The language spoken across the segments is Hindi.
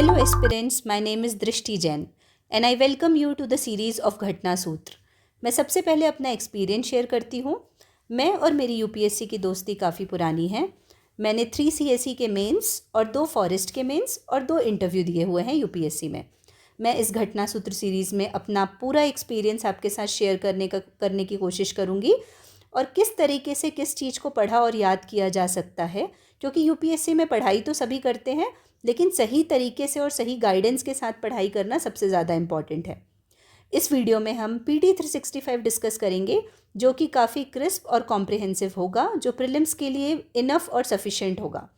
Hello aspirants, my name is Drishti Jain and I welcome you to the series of घटना सूत्र। मैं सबसे पहले अपना एक्सपीरियंस शेयर करती हूँ। मैं और मेरी यूपीएससी की दोस्ती काफ़ी पुरानी है। मैंने 3 सीएसई के मेंस और 2 फॉरेस्ट के मेंस और 2 इंटरव्यू दिए हुए हैं यूपीएससी में। मैं इस घटना सूत्र सीरीज़ में अपना पूरा एक्सपीरियंस आपके साथ शेयर करने की कोशिश करूँगी और किस तरीके से किस चीज़ को पढ़ा और याद किया जा सकता है, क्योंकि यूपीएससी में पढ़ाई तो सभी करते हैं लेकिन सही तरीके से और सही गाइडेंस के साथ पढ़ाई करना सबसे ज़्यादा इम्पॉर्टेंट है। इस वीडियो में हम PT 365 डिस्कस करेंगे जो कि काफ़ी क्रिस्प और कॉम्प्रिहेंसिव होगा, जो प्रीलिम्स के लिए इनफ और सफिशेंट होगा।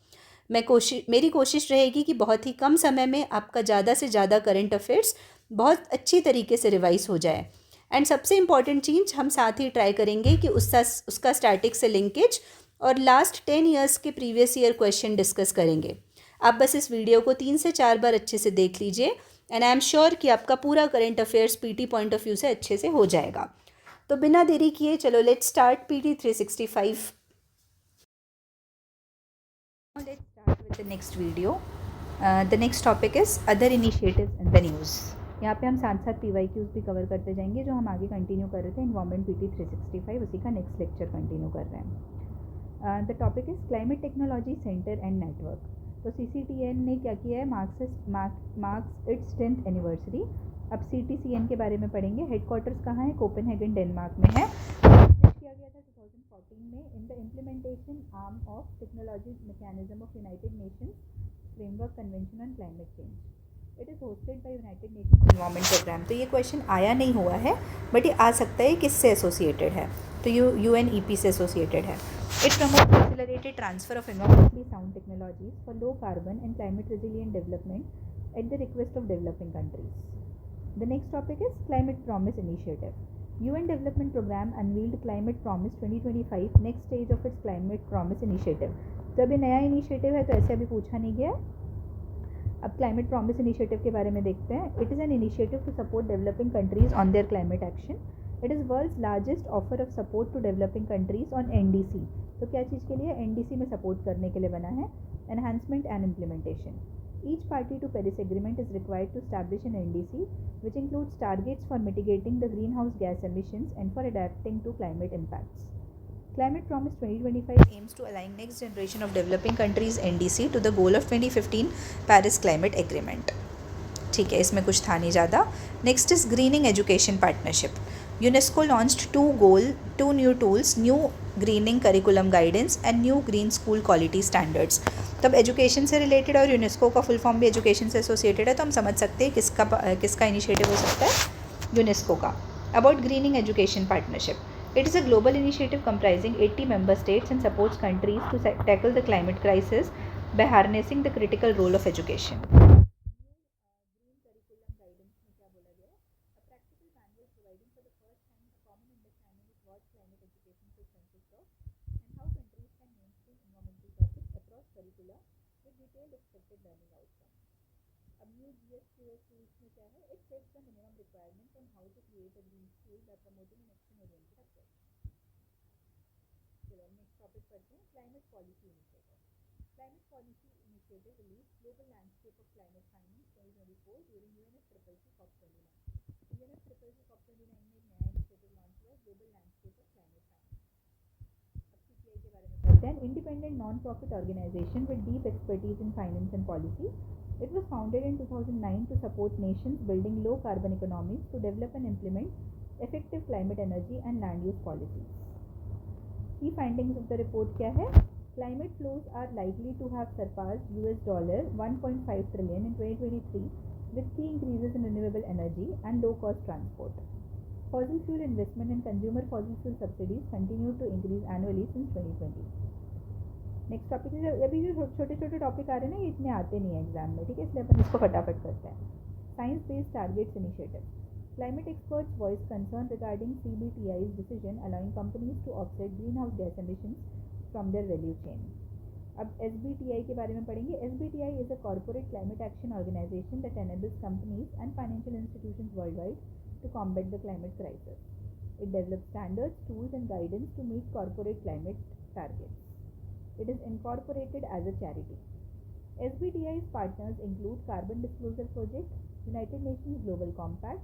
मेरी कोशिश रहेगी कि बहुत ही कम समय में आपका ज़्यादा से ज़्यादा करंट अफेयर्स बहुत अच्छी तरीके से रिवाइज हो जाए। एंड सबसे इम्पॉर्टेंट चीज़ हम साथ ही ट्राई करेंगे कि उसका स्टैटिक से लिंकेज और लास्ट 10 ईयर्स के प्रीवियस ईयर क्वेश्चन डिस्कस करेंगे। आप बस इस वीडियो को 3 से 4 बार अच्छे से देख लीजिए एंड आई एम श्योर कि आपका पूरा current affairs PT point of view से अच्छे से हो जाएगा। तो बिना देरी किए चलो let's start PT 365। Let's start with the next video. The next topic is other initiatives in the news. यहाँ पे हम साथ साथ PYQs भी कवर करते जाएंगे जो हम आगे कंटिन्यू कर रहे थे इन्वायरमेंट PT 365, उसी का नेक्स्ट लेक्चर कंटिन्यू कर रहे हैं। The topic is climate technology centre and network. तो CCTN ने क्या किया है, मार्क्स इट्स 10th एनिवर्सरी। अब CTCN के बारे में पढ़ेंगे। हेडक्वार्टर्स कहाँ है? कोपेनहेगन डेनमार्क में है। किया गया था 2014 में in the implementation arm of technology mechanism of United Nations framework convention on climate change. It is hosted by United Nations environment programme. तो ये क्वेश्चन आया नहीं हुआ है बट ये आ सकता है किससे एसोसिएटेड है, तो UNEP से एसोसिएटेड है। It promotes accelerated transfer of environmentally sound technologies for low carbon and climate resilient development at the request of developing countries. The next topic is climate promise initiative. UN Development Program unveiled Climate Promise 2025, next stage of its Climate Promise Initiative। तो अभी नया इनिशिएटिव है तो ऐसे अभी पूछा नहीं गया। अब क्लाइमेट प्रॉमिस इनिशिएटिव के बारे में देखते हैं। It is an initiative to support developing countries on their climate action. It is world's largest offer of support to developing countries on NDC। तो क्या चीज़ के लिए? NDC में सपोर्ट करने के लिए बना है। Enhancement and implementation. Each party to Paris Agreement is required to establish an NDC, which includes targets for mitigating the greenhouse gas emissions and for adapting to climate impacts. Climate Promise 2025 aims to align next generation of developing countries NDC to the goal of 2015 Paris Climate Agreement. ठीक है, इसमें कुछ था नहीं ज़्यादा। Next is greening education partnership. UNESCO launched two new tools, new greening curriculum guidance and new green school quality standards. तब एजुकेशन से रिलेटेड और यूनेस्को का फुल फॉर्म भी एजुकेशन से एसोसिएटेड है, तो हम समझ सकते हैं किसका इनिशिएटिव हो सकता है? यूनेस्को का। About grinning education partnership. It is a global initiative comprising 80 member states and supports countries to tackle the climate crisis by harnessing the critical role of education. अब न्यू GSQS टूल्स में क्या है? It sets the minimum requirements on how to create a green school by promoting an action oriented approach. चलो नेक्स्ट टॉपिक पढ़ते हैं, climate policy initiative. Climate policy initiative release global landscape of climate finance 2024 during UNFCCC COP29। UNFCCC COP29 में एक नया इनिशिएटिव लॉन्च हुआ, global landscape of climate finance. अब CPI के बारे में पढ़ते हैं। Independent non profit organisation with deep expertise in finance and policy. It was founded in 2009 to support nations building low carbon economies to develop and implement effective climate, energy and land use policies. Key findings of the report क्या है? Climate flows are likely to have surpassed $1.5 trillion in 2023 with key increases in renewable energy and low cost transport. Fossil fuel investment and consumer fossil fuel subsidies continue to increase annually since 2020. Next topic है, अभी जो छोटे छोटे टॉपिक आ रहे हैं ना, ये इतने आते नहीं है एग्जाम में, ठीक है, इसलिए अपन इसको फटाफट करते हैं। Science based targets initiative. Climate experts voice concern regarding CBTI's decision allowing companies to offset green house gas emissions from their value chain. अब SBTI के बारे में पढ़ेंगे। SBTI is a corporate climate action organisation that enables companies and financial institutions world wide to combat the climate crisis. It develops standards, tools and guidance to meet corporate climate targets. It is incorporated as a charity. SBTI's partners include Carbon Disclosure Project, United Nations Global Compact,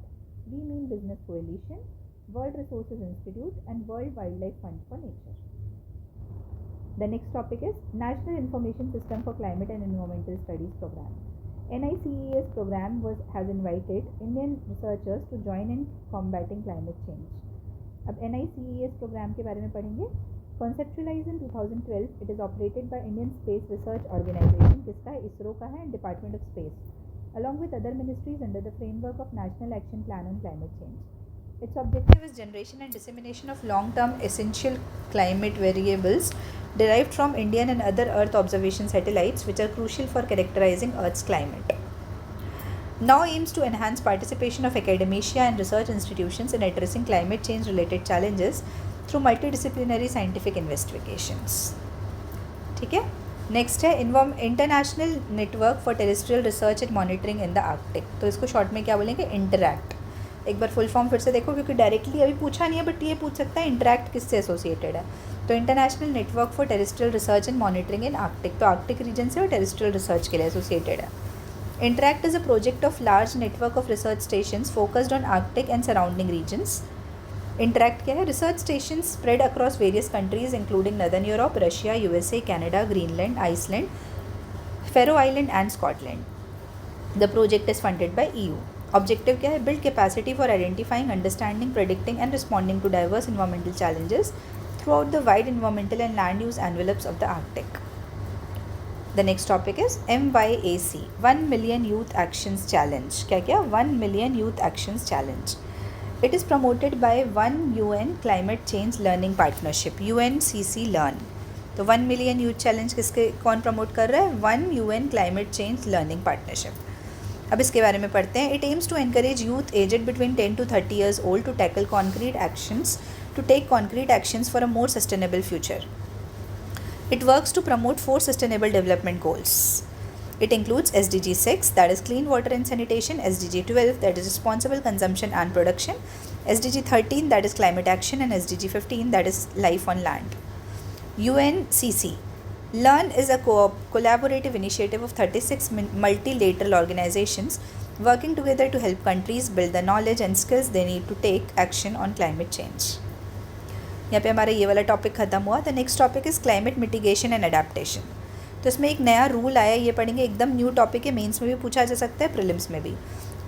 We Mean Business Coalition, World Resources Institute, and World Wildlife Fund for Nature. The next topic is National Information System for Climate and Environmental Studies Program. NICES program has invited Indian researchers to join in combating climate change. अब NICES program के बारे में पढ़ेंगे. Conceptualized in 2012, it is operated by Indian Space Research Organization, किसका है? ISRO का है, and Department of Space, along with other ministries under the framework of National Action Plan on Climate Change. Its objective is generation and dissemination of long-term essential climate variables derived from Indian and other Earth observation satellites, which are crucial for characterizing Earth's climate. Now aims to enhance participation of academia and research institutions in addressing climate change related challenges through multidisciplinary scientific investigations. ठीक है. नेक्स्ट है international network for terrestrial research and monitoring in the Arctic. तो इसको शॉर्ट में क्या बोलेंगे? इंटरैक्ट. एक बार फुल फॉर्म फिर से देखो, क्योंकि डायरेक्टली अभी पूछा नहीं है, बट ये पूछ सकता है इंटरैक्ट किससे एसोसिएटेड है. तो international network for terrestrial research and monitoring in Arctic, तो आर्कटिक रीजन से और टेरेस्ट्रियल रिसर्च के लिए एसोसिएटेड है. INTERACT is a project of large network of research stations focused on Arctic and surrounding regions. INTERACT क्या है? Research station spread across various countries including northern Europe, Russia, USA, Canada, Greenland, Iceland, Faroe island and Scotland. The project is funded by EU. Objective क्या है? Build capacity for identifying, understanding, predicting and responding to diverse environmental challenges throughout the wide environmental and land use envelopes of the Arctic. The next topic is MYAC, 1 Million Youth Actions Challenge. क्या क्या? 1 Million Youth Actions Challenge. It is promoted by One UN Climate Change Learning Partnership, UNCC Learn. तो 1 Million Youth Challenge किसके कौन प्रमोट कर रहा है? One UN Climate Change Learning Partnership. अब इसके बारे में पढ़ते हैं. It aims to encourage youth aged between 10 to 30 years old to take concrete actions for a more sustainable future. It works to promote 4 sustainable development goals. It includes SDG 6, that is clean water and sanitation, SDG 12, that is responsible consumption and production, SDG 13, that is climate action, and SDG 15, that is life on land. UNCC Learn is a collaborative initiative of 36 multilateral organizations working together to help countries build the knowledge and skills they need to take action on climate change. यहाँ पे हमारा ये वाला टॉपिक ख़त्म हुआ. The next topic is climate mitigation and adaptation. तो इसमें एक नया रूल आया, ये पढ़ेंगे. एकदम न्यू टॉपिक है, मेंस में भी पूछा जा सकता है, प्रीलिम्स में भी.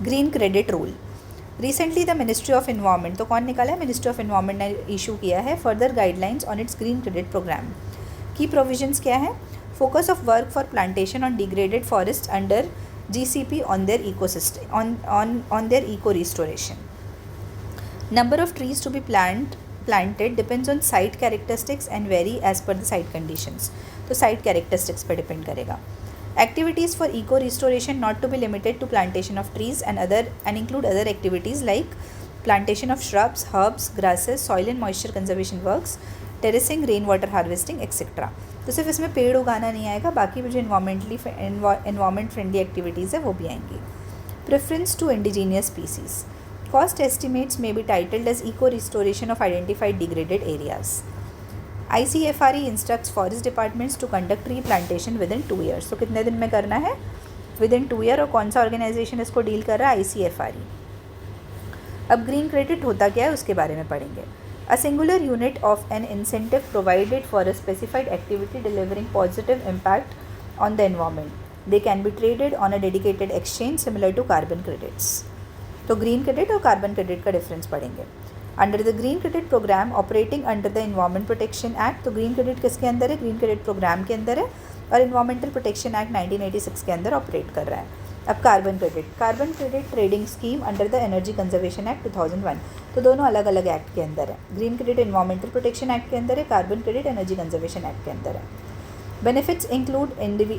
Green credit rule. Recently the ministry of environment, तो कौन निकाला है? मिनिस्ट्री ऑफ इन्वायरमेंट ने इशू किया है further guidelines on its green credit programme. Key provisions क्या है? Focus of work for plantation on degraded forest under GCP on their ecosystem on their eco restoration. Number of trees to be planted depends on site characteristics and vary as per the site conditions. तो site characteristics पर डिपेंड करेगा. Activities for eco restoration not to be limited to plantation of trees and include other activities like plantation of shrubs, herbs, grasses, soil and moisture conservation works, terracing, rainwater harvesting, etc. तो सिर्फ इसमें पेड़ उगाना नहीं आएगा, बाकी भी जो environment friendly activities है वो भी आएंगी. Preference to indigenous species. Cost estimates may be titled as eco restoration of identified degraded areas. ICFRE instructs forest departments to conduct tree plantation within 2 years. तो कितने दिन में करना है? Within 2 year. और कौन सा ऑर्गेनाइजेशन इसको डील कर रहा है? ICFRE. अब ग्रीन क्रेडिट होता क्या है उसके बारे में पढ़ेंगे. A singular unit of an incentive provided for a specified activity delivering positive impact on the environment. They can be traded on a dedicated exchange similar to carbon credits. तो ग्रीन क्रेडिट और कार्बन क्रेडिट का डिफरेंस पढ़ेंगे. Under the green credit programme operating under the environment protection act. तो ग्रीन क्रेडिट किसके अंदर है? ग्रीन क्रेडिट प्रोग्राम के अंदर है, और इन्वायरमेंटल प्रोटेक्शन एक्ट 1986 के अंदर ऑपरेट कर रहा है. अब carbon credit trading scheme under the energy conservation act 2001. तो दोनों अलग अलग एक्ट के अंदर है. Green credit environmental protection act के अंदर है, carbon credit energy conservation act के अंदर है. Benefits include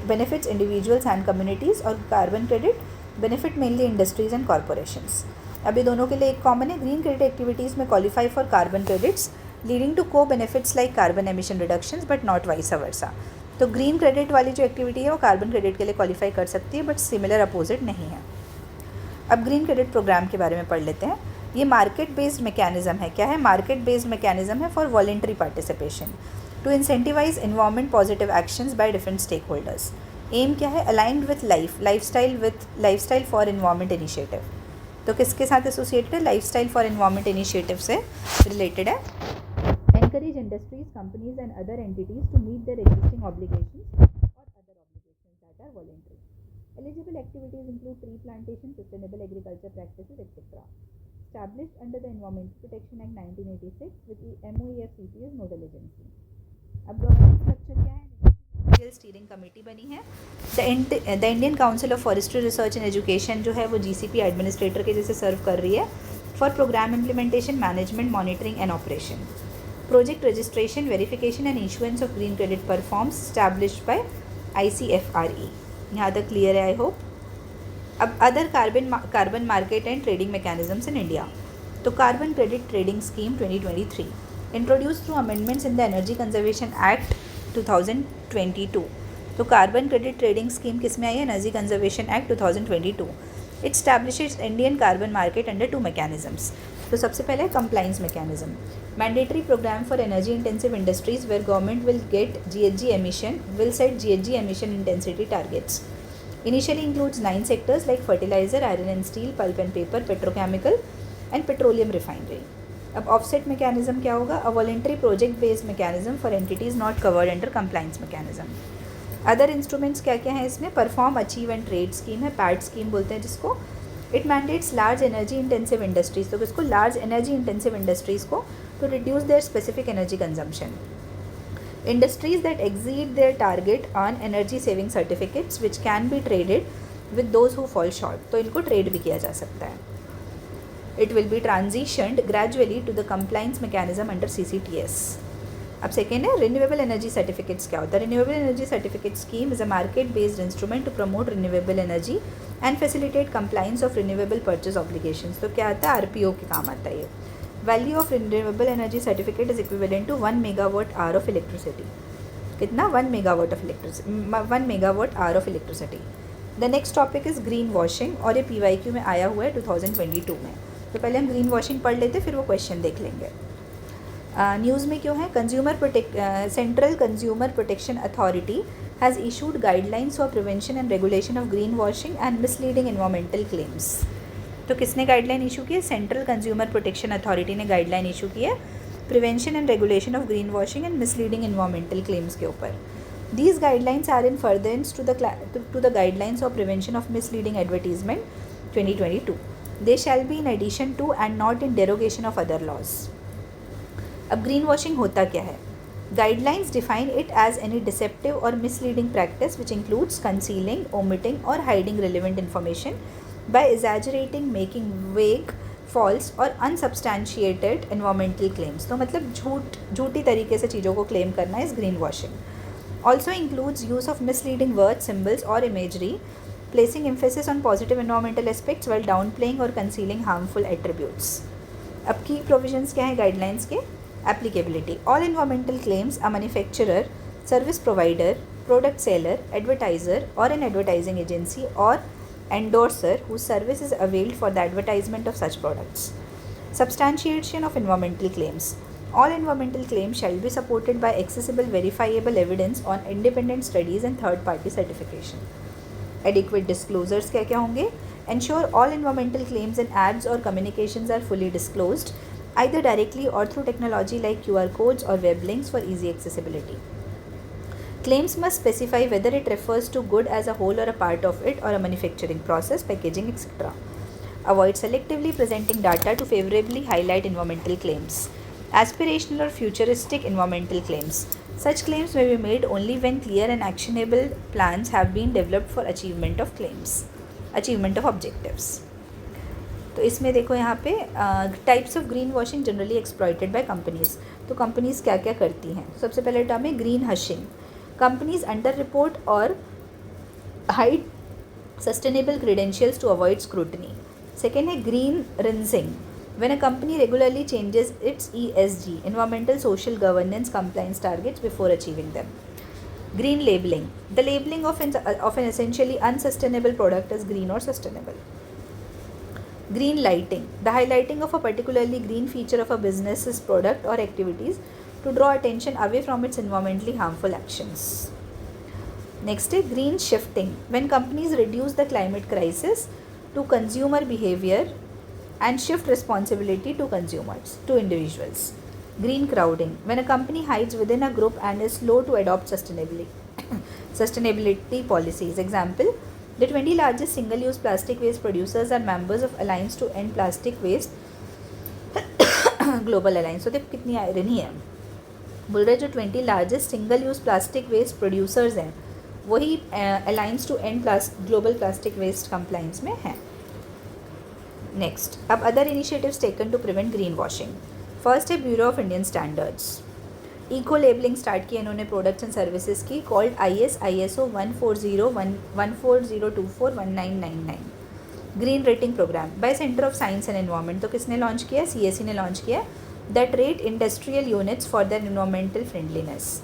benefits individuals and communities, और carbon credit benefit mainly industries and corporations. अभी दोनों के लिए एक कॉमन है. ग्रीन क्रेडिट एक्टिविटीज़ में qualify for carbon credits leading to को benefits like carbon emission reductions but not vice versa. तो ग्रीन क्रेडिट वाली जो एक्टिविटी है वो कार्बन क्रेडिट के लिए क्वालिफाई कर सकती है, बट सिमिलर अपोजिट नहीं है. अब ग्रीन क्रेडिट प्रोग्राम के बारे में पढ़ लेते हैं. ये मार्केट बेस्ड मैकेनिज्म है. क्या है? मार्केट बेस्ड मैकेनिज्म है for voluntary participation to incentivise environment positive actions by different stakeholders. Aim क्या है, aligned with lifestyle for environment initiative, तो किसके साथ एसोसिएटेड है, लाइफस्टाइल फॉर एनवायरनमेंट इनिशिएटिव से रिलेटेड है। Encourage industries, companies and other entities to meet their existing obligations और other obligations that are voluntary. Eligible activities include tree plantation, sustainable agriculture practices, etc. Established under the Environmental Protection Act 1986 with the MOEFCC as nodal agency. अब गवर्नेंस स्ट्रक्चर क्या है, स्टीयरिंग कमेटी बनी है। The Indian council of forestry research and education जो है वो GCP एडमिनिस्ट्रेटर के जैसे सर्व कर रही है for programme implementation, management, monitoring and operation. Project registration, verification and issuance of green credit performs established by ICFRE। यहाँ तक क्लियर है आई होप। अब other carbon market and trading mechanisms in India, तो carbon credit trading scheme 2023 introduce through amendments in the energy conservation act 2022। तो कार्बन क्रेडिट ट्रेडिंग स्कीम किस में आई है, energy conservation act 2022। It establishes Indian carbon market under 2 mechanisms. तो सबसे पहले compliance mechanism, mandatory programme for energy intensive industries where government will set GHG emission intensity targets. Initially includes 9 sectors like fertilizer, iron and steel, pulp and paper, petrochemical and petroleum refinery. अब ऑफसेट मैकेनिज्म क्या होगा, a voluntary project based mechanism for entities not covered under compliance mechanism. Other instruments क्या क्या हैं इसमें, perform, achieve and trade scheme है, पैट स्कीम बोलते हैं जिसको। It mandates large energy intensive industries, तो किसको, लार्ज एनर्जी इंटेंसिव इंडस्ट्रीज को, to reduce their specific energy consumption. Industries that exceed their target earn energy saving certificates which can be traded with those who fall short, तो इनको ट्रेड भी किया जा सकता है। It will be transitioned gradually to the compliance mechanism under CCTS. अब सेकेंड है रिन्यूएबल एनर्जी सर्टिफिकेट्स। क्या होता है, renewable energy certificate scheme is a market based instrument to promote renewable energy and facilitate compliance of renewable purchase obligations. तो क्या आता है, RPO के काम आता है ये। Value of renewable energy certificate is equivalent to 1 megawatt hour of electricity. कितना, 1 megawatt hour of electricity. The next topic is green washing, और ये PYQ में आया हुआ है 2022 में। तो पहले हम ग्रीन वॉशिंग पढ़ लेते, फिर वो क्वेश्चन देख लेंगे। न्यूज़ में क्यों है, central consumer protection authority has issued guidelines for prevention and regulation of green washing and misleading environmental claims. तो किसने गाइडलाइन इशू की है, सेंट्रल कंज्यूमर प्रोटेक्शन अथॉरिटी ने गाइडलाइन इशू की है prevention and regulation of green washing and misleading environmental claims के ऊपर। These guidelines are in furtherance to the guidelines of prevention of misleading advertisement 2022। They shall be in addition to and not in derogation of other laws. अब ग्रीन वॉशिंग होता क्या है, guidelines define it as any deceptive और misleading practice which includes concealing, omitting और hiding relevant information by exaggerating, making vague, false और अनसब्सटैंशिएटेड एनवायरमेंटल क्लेम्स। तो मतलब झूठी तरीके से चीज़ों को क्लेम करना is green washing. Also includes use of misleading words, symbols और imagery, placing emphasis on positive environmental aspects while downplaying और कंसीलिंग हार्मफुल एट्रीब्यूट्स। अब की प्रोविजंस क्या है गाइडलाइंस के, applicability, all environmental claims a manufacturer, service provider, product seller, advertiser और एन एडवर्टाइजिंग एजेंसी और endorser whose service is availed for the advertisement of such products. Substantiation of environmental claims. All environmental claims shall be supported by accessible verifiable evidence on independent studies and third party certification. Adequate disclosures क्या क्या होंगे, ensure all environmental claims and ads or communications are fully disclosed either directly or through technology like QR codes or web links for easy accessibility. Claims must specify whether it refers to good as a whole or a part of it or a manufacturing process, packaging, etc. Avoid selectively presenting data to favorably highlight environmental claims. Aspirational or futuristic environmental claims. Such claims may be made only when clear and actionable plans have been developed for achievement of objectives. तो इसमें देखो यहाँ पे types of green washing generally exploited by companies. तो कंपनीज क्या क्या करती हैं, सबसे पहले टर्म है green हशिंग। Companies under-report or hide sustainable credentials to avoid scrutiny. Second है green rinsing. When a company regularly changes its ESG, environmental social governance compliance targets before achieving them. Green labeling. The labeling of an essentially unsustainable product as green or sustainable. Green lighting. The highlighting of a particularly green feature of a business's product or activities to draw attention away from its environmentally harmful actions. Next है green shifting, when companies reduce the climate crisis to consumer behaviour and shift responsibility to consumers, to individuals. Green crowding, when a company hides within a group and is slow to adopt sustainability policies. Example, the 20 largest single-use plastic waste producers are members of Alliance to End Plastic Waste Global Alliance. So देखो कितनी आयरनी है, बोल रहे जो 20 largest single use plastic waste producers हैं वही alliance to end global plastic waste compliance में हैं. नेक्स्ट, अब other initiatives taken to prevent green washing. First है Bureau of Indian Standards. Eco labelling start की इन्होंने प्रोडक्ट्स एंड सर्विसेज की, called ISO 140241999. Green rating programme by Centre of Science and Environment, तो किसने लॉन्च किया, CSE ने लॉन्च किया, that rate industrial units for their environmental friendliness.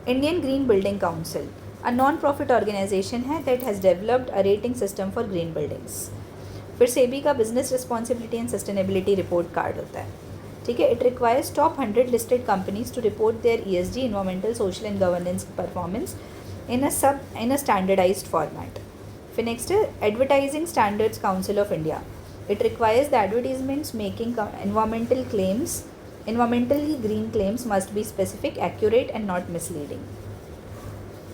Indian Green Building Council, a non profit organisation है that has developed a rating system for green buildings. फिर सेबी का business responsibility and sustainability report card होता है, ठीक है. It requires top 100 listed companies to report their ESG, environmental, social and governance performance in a standardised format. फिर नेक्स्ट है Advertising Standards Council of India. It requires the advertisements making environmentally green claims must be specific, accurate and not misleading.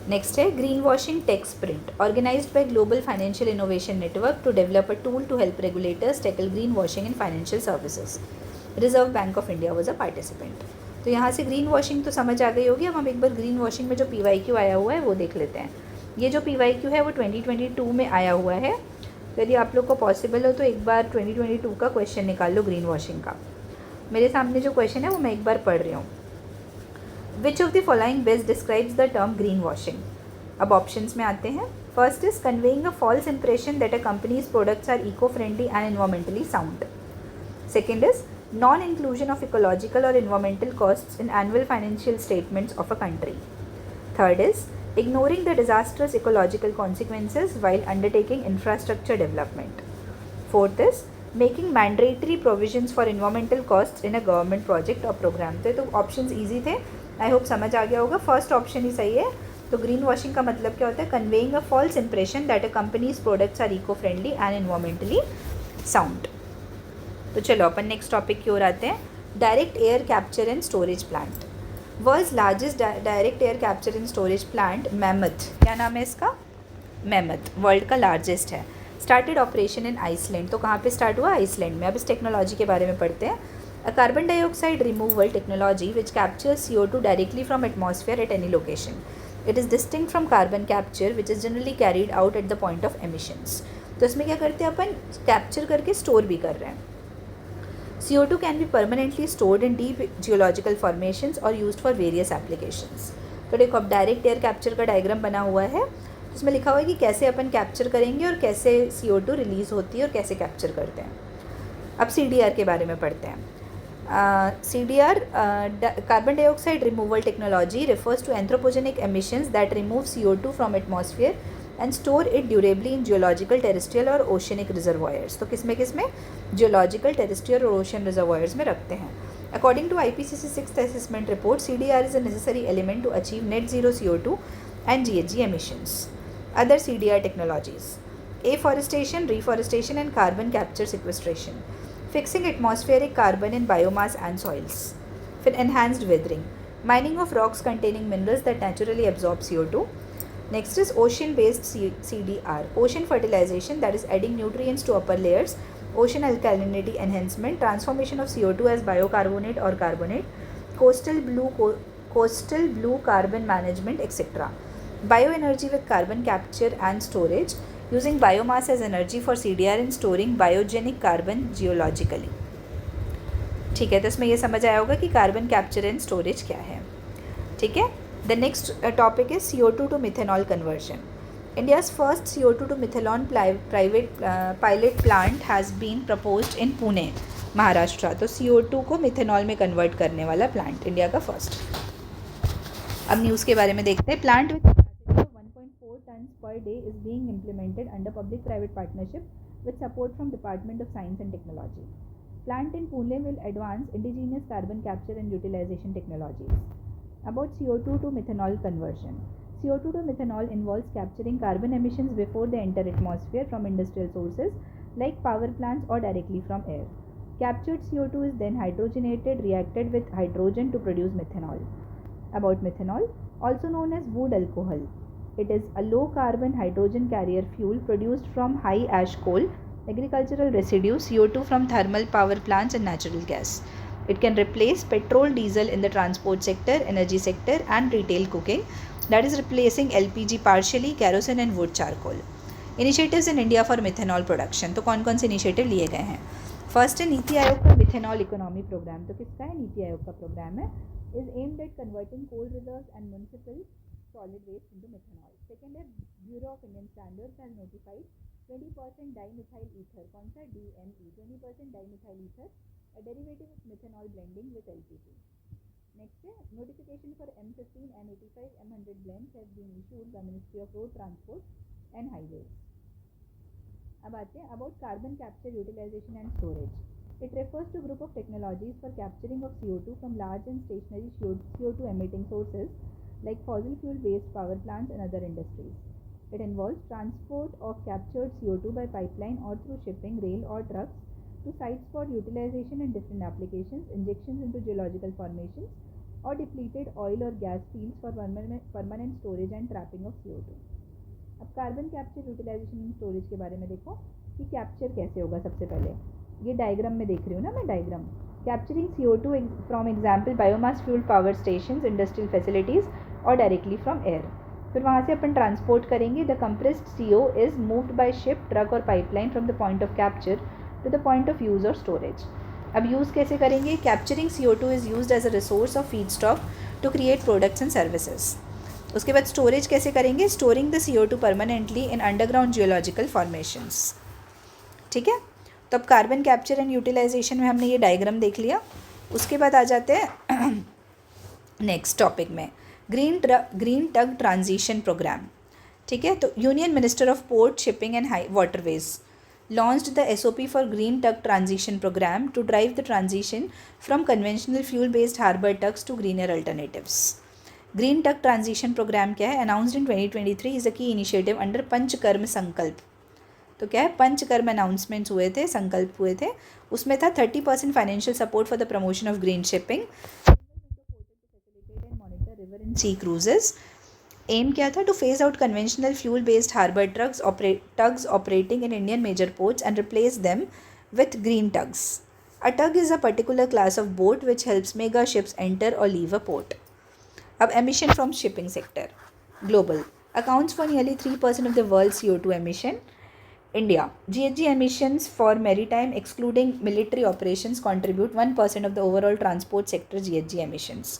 Next है green washing tech sprint, organised by Global Financial Innovation Network to develop a tool to help regulators tackle green washing in financial services. Reserve Bank of India was a participant. तो यहाँ से ग्रीन वॉशिंग तो समझ आ गई होगी. अब हम एक बार ग्रीन वॉशिंग में जो PYQ आया हुआ है वो देख लेते हैं. ये जो PYQ है वो 2022 में आया हुआ है. तो यदि आप लोग को पॉसिबल हो तो एक बार 2022 का क्वेश्चन निकाल लो ग्रीन वॉशिंग का. मेरे सामने जो क्वेश्चन है वो मैं एक बार पढ़ रही हूँ. Which of the following best describes the term greenwashing? अब ऑप्शंस में आते हैं. First is conveying a false impression that a company's products are eco-friendly and environmentally sound. Second is non-inclusion of ecological or environmental costs in annual financial statements of a country. Third is ignoring the disastrous ecological consequences while undertaking infrastructure development. Fourth is making mandatory provisions for environmental costs in a government project or program. तो ऑप्शंस ईजी थे, आई होप समझ आ गया होगा. फर्स्ट ऑप्शन ही सही है. तो ग्रीन वॉशिंग का मतलब क्या होता है, conveying a false impression that a company's products are eco friendly and environmentally sound. तो चलो अपन नेक्स्ट टॉपिक की ओर आते हैं. Direct air capture and storage plant. World's largest direct air capture and storage plant Mammoth, क्या नाम है इसका, मैमथ, वर्ल्ड का लार्जेस्ट है. Started operation in Iceland. तो कहाँ पे स्टार्ट हुआ, आइसलैंड में. अब इस टेक्नोलॉजी के बारे में पढ़ते हैं. A carbon dioxide removal technology which captures CO2 directly from atmosphere at any location. It is distinct from carbon capture which is generally carried out at the point of emissions. तो इसमें क्या करते हैं अपन, कैप्चर करके स्टोर भी कर रहे हैं. CO2 can be permanently stored in deep geological formations or used for various applications. तो देखो अब डायरेक्ट एयर कैप्चर का डायग्राम बना हुआ है. इसमें लिखा हुआ है कि कैसे अपन कैप्चर करेंगे और कैसे CO2 रिलीज़ होती है और कैसे कैप्चर करते हैं. अब CDR के बारे में पढ़ते हैं. CDR, carbon dioxide removal technology, refers to anthropogenic emissions that remove CO2 from atmosphere and store it durably in geological, terrestrial और oceanic reservoirs. तो किस में geological, terrestrial और ocean reservoirs में रखते हैं. According to IPCC 6th assessment report, CDR is a necessary element to achieve net zero CO2 and GHG emissions. Other CDR technologies: afforestation, reforestation and carbon capture sequestration. Fixing atmospheric carbon in biomass and soils. फिर enhanced weathering. Mining of rocks containing minerals that naturally absorb CO2. Next is ocean-based CDR. Ocean fertilization, that is adding nutrients to upper layers. Ocean alkalinity enhancement. Transformation of CO2 as bicarbonate or carbonate. Coastal blue carbon management, etc. Bioenergy with carbon capture and storage. Using biomass as energy for CDR and storing biogenic carbon geologically. ठीक है, तो इसमें ये समझ आया होगा कि कार्बन कैप्चर एंड स्टोरेज क्या है. ठीक है. The next topic is CO2 to methanol conversion. India's first CO2 to methanol pilot plant has been proposed in Pune, Maharashtra. तो CO2 को मिथेनॉल में कन्वर्ट करने वाला प्लांट इंडिया का फर्स्ट. अब न्यूज़ के बारे में देखते हैं. Plant with 1.4 tons per day is being implemented under public-private partnership with support from Department of Science and Technology. Plant in Pune will advance indigenous carbon capture and utilization technologies. About CO2 to methanol conversion. CO2 to methanol involves capturing carbon emissions before they enter atmosphere from industrial sources like power plants or directly from air. Captured CO2 is then hydrogenated, reacted with hydrogen to produce methanol. About methanol, also known as wood alcohol. It is a low carbon hydrogen carrier fuel produced from high ash coal, agricultural residue, CO2 from thermal power plants and natural gas. It can replace petrol, diesel in the transport sector, energy sector and retail cooking, that is replacing LPG partially, kerosene and wood charcoal. Initiatives in India for methanol production, तो कौन कौन से इनिशिएटिव लिए गए हैं? फर्स्ट है नीति आयोग का मिथेनॉल इकोनॉमी प्रोग्राम. तो किसका है? नीति आयोग का प्रोग्राम है. Is aimed at converting coal reserves and municipal solid waste into methanol. Second है Bureau of Indian Standards has notified 20% dimethyl ether. कौन सा? DME, 20% dimethyl ether, a derivative of methanol blending with LPG. Next है notification for M15, M85, M100 blends has been issued by Ministry of Road Transport and Highways. अब आते हैं about carbon capture utilisation and storage. It refers to group of technologies for capturing of CO2 from large and stationary CO2 emitting sources like fossil fuel based power plants and other industries. It involves transport of captured CO2 by pipeline or through shipping, rail or trucks to sites for utilization in different applications, injections into geological formations or depleted oil or gas fields for permanent storage and trapping of CO2. अब carbon capture utilisation and storage के बारे में देखो कि कैप्चर कैसे होगा. सबसे पहले ये डायग्राम में देख रही हूँ ना मैं, diagram. Capturing CO2 from example biomass fuel power stations, industrial facilities और डायरेक्टली फ्रॉम एयर. फिर वहाँ से अपन ट्रांसपोर्ट करेंगे. The compressed CO is moved by ship, truck और pipeline from the point of capture to the point of use और स्टोरेज. अब यूज़ कैसे करेंगे? Capturing CO2 is used as a resource of feedstock to create products and services. उसके बाद स्टोरेज कैसे करेंगे? Storing the CO2 permanently in underground geological formations. ठीक है, तो अब कार्बन कैप्चर एंड यूटिलाइजेशन में हमने ये डायग्राम देख लिया. उसके बाद आ जाते हैं नेक्स्ट टॉपिक में, ग्रीन टग ट्रांजिशन प्रोग्राम. ठीक है, तो union minister of port, shipping and waterways launched the SOP for Green Tug Transition Program to drive the transition from conventional fuel-based harbor tugs to greener alternatives. Green tug transition programme क्या है? अनाउंसड इन 2023 इज़ अ की इनिशिएटिव अंडर पंचकर्म संकल्प. तो क्या है? पंचकर्म अनाउंसमेंट्स हुए थे, संकल्प हुए थे. उसमें था 30% financial support for the promotion of green shipping, facilitate and monitor river and sea cruises. Aim क्या था? To phase out conventional fuel based harbour tugs operating in Indian major ports and replace them with green tugs. A tug is a particular class of boat which helps mega ships enter और लीव अ पोर्ट. अब emission from shipping sector, global, accounts for nearly 3% of the world's CO2 emission. India, GHG emissions for maritime excluding military operations contribute 1% of the overall transport sector GHG emissions.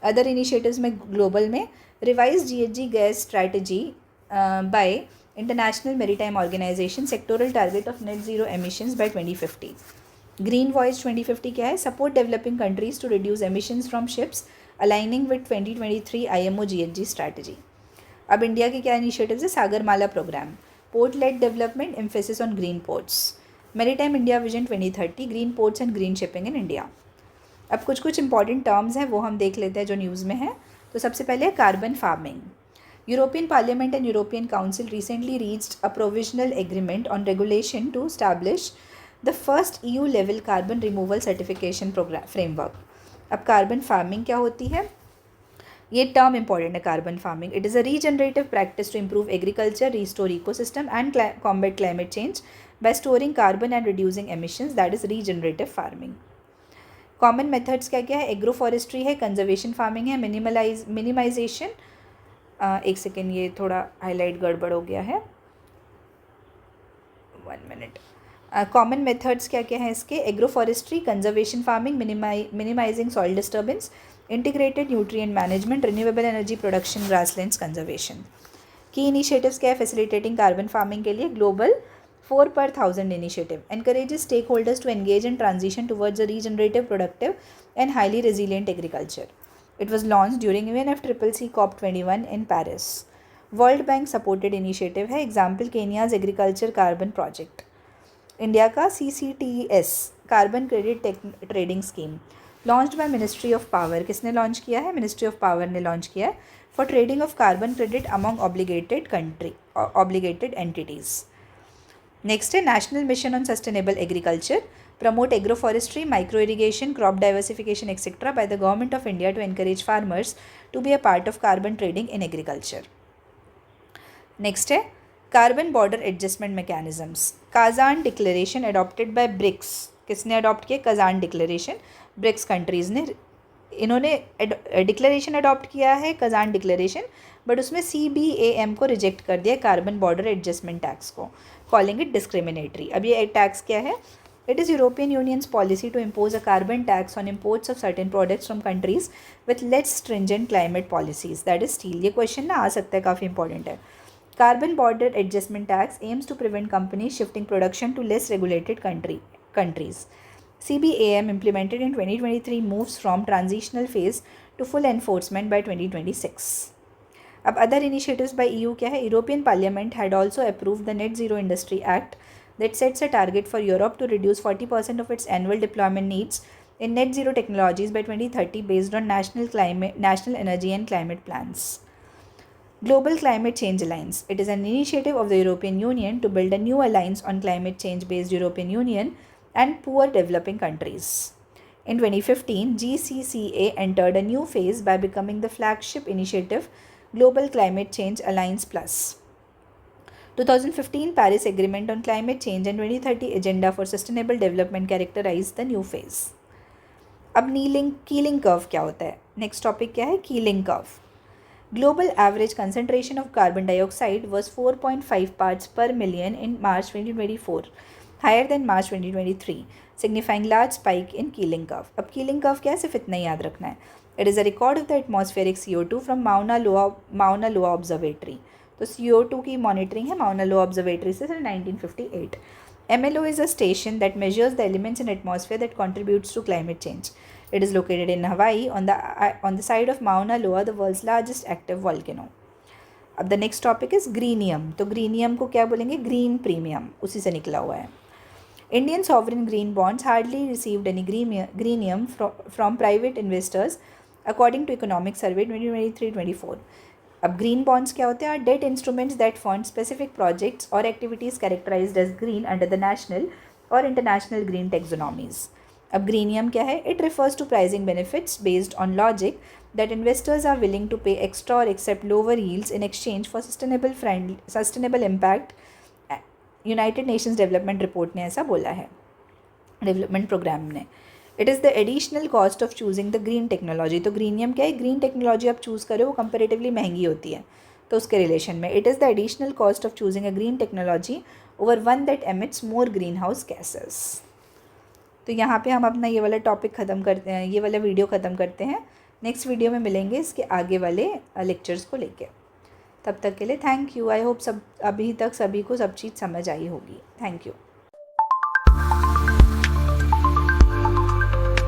Other initiatives में global में revised GHG gas strategy by International Maritime Organization, sectoral target of net zero emissions by 2050. Green Voyage 2050 क्या है? Support developing countries to reduce emissions from ships aligning with 2023 IMO GHG strategy. अब इंडिया के क्या इनिशिएटिव्स है? Sagarmala programme, port led development, emphasis on green ports, maritime India vision 2030, green ports and green shipping in India. अब कुछ इंपॉर्टेंट टर्म्स हैं वो हम देख लेते हैं जो न्यूज़ में है. तो सबसे पहले carbon farming. European Parliament and European Council recently reached a provisional agreement on regulation to establish the first EU level carbon removal certification programme framework. अब कार्बन फार्मिंग क्या होती है? ये टर्म इंपॉर्टेंट है. Carbon farming, it is a regenerative practice to improve agriculture, restore ecosystem and combat climate change by storing carbon and reducing emissions, that is regenerative farming. Common methods क्या क्या है? एग्रो फॉरेस्ट्री है, कंजर्वेशन फार्मिंग है, मिनिमाइजेशन. एक सेकेंड, ये थोड़ा हाईलाइट गड़बड़ हो गया है, 1 मिनट. कॉमन मेथड्स क्या क्या है इसके? Agro forestry, conservation farming, minimising soil disturbance, integrated nutrient management, renewable energy production, grasslands conservation. Key initiatives क्या है फैसिलिटेटिंग कार्बन फार्मिंग के लिए? Global 4/1000 initiative encourages stakeholders to engage in transition towards a regenerative, productive and highly resilient agriculture. It was launched during UNFCCC COP21 in Paris. World Bank supported initiative है. Example Kenya's agriculture carbon project. India का CCTS carbon credit trading scheme. Launched by Ministry of Power, किसने लॉन्च किया है? मिनिस्ट्री ऑफ पावर ने लॉन्च किया है, for trading of carbon credit among obligated entities. Next है National Mission on Sustainable Agriculture, promote agroforestry, micro irrigation, crop diversification, etc. by the Government of India to encourage farmers to be a part of carbon trading in agriculture. Next है carbon border adjustment mechanisms. Kazan declaration adopted by BRICS. किसने अडॉप्ट किया? कजान डिक्लेरेशन, ब्रिक्स कंट्रीज़ ने, इन्होंने डिक्लेरेशन अडॉप्ट किया है, कजान डिक्लेरेशन, बट उसमें CBAM को रिजेक्ट कर दिया, कार्बन बॉर्डर एडजस्टमेंट टैक्स को, कॉलिंग इट डिस्क्रिमिनेटरी। अब ये टैक्स क्या है? It is European Union's policy to impose a carbon tax on imports of certain products from countries with less stringent climate policies. That is steel. ये क्वेश्चन ना आ सकता है, काफ़ी इंपॉर्टेंट है। Carbon border adjustment tax aims to prevent companies shifting production to less regulated countries. CBAM implemented in 2023 moves from transitional phase to full enforcement by 2026. अब other initiatives by EU क्या है? European Parliament had also approved the Net Zero Industry Act that sets a target for Europe to reduce 40% of its annual deployment needs in net zero technologies by 2030 based on national energy and climate plans. Global Climate Change Alliance. It is an initiative of the European Union to build a new alliance on climate change based European Union and poor developing countries. In 2015, GCCA entered a new phase by becoming the flagship initiative Global Climate Change Alliance Plus. 2015 Paris Agreement on Climate Change and 2030 Agenda for Sustainable Development characterize the new phase. अब कीलिंग कर्व क्या होता है? नेक्स्ट टॉपिक क्या है? Keeling curve. Global average concentration of carbon dioxide was 4.5 parts per million in March 2024, higher than March 2023, signifying large spike in Keeling curve. अब Keeling curve क्या है? सिर्फ इतना याद रखना है. It is a record of the atmospheric CO2 from Mauna Loa Observatory. तो CO2 की मॉनिटरिंग है माउना लोआ ऑब्जर्वेटरी से 1958. MLO is a station that measures the elements in atmosphere that contributes to climate change. It is located in Hawaii on the side of Mauna Loa, the world's largest active volcano. अब the next topic is greenium. तो greenium को क्या बोलेंगे? ग्रीन प्रीमियम, उसी से निकला हुआ है. Indian sovereign green bonds hardly received any greenium from private investors according to Economic Survey 2023-24. अब ग्रीन बॉन्ड्स क्या होते हैं? Are debt instruments that fund specific projects और activities characterized as green under the national और इंटरनेशनल ग्रीन टेक्सोनॉमीज. अब ग्रीनियम क्या है? It refers to pricing benefits based on logic that investors are willing to pay extra और accept lower yields in exchange for sustainable impact. United Nations development report ने ऐसा बोला है, डेवलपमेंट प्रोग्राम ने. It is the additional cost of choosing the green technology. तो ग्रीनियम क्या है? ग्रीन टेक्नोलॉजी आप चूज़ करो वो कंपेरेटिवली महंगी होती है, तो उसके रिलेशन में it is the additional cost of choosing a green technology over one that emits more green house gases. तो यहाँ पे हम अपना ये वाला टॉपिक ख़त्म करते हैं, ये वाला वीडियो ख़त्म करते हैं. नेक्स्ट वीडियो में मिलेंगे इसके आगे वाले लेक्चर्स को लेके. तब तक के लिए थैंक यू. आई होप सब अभी तक सभी को सब चीज़ समझ आई होगी. Thank you.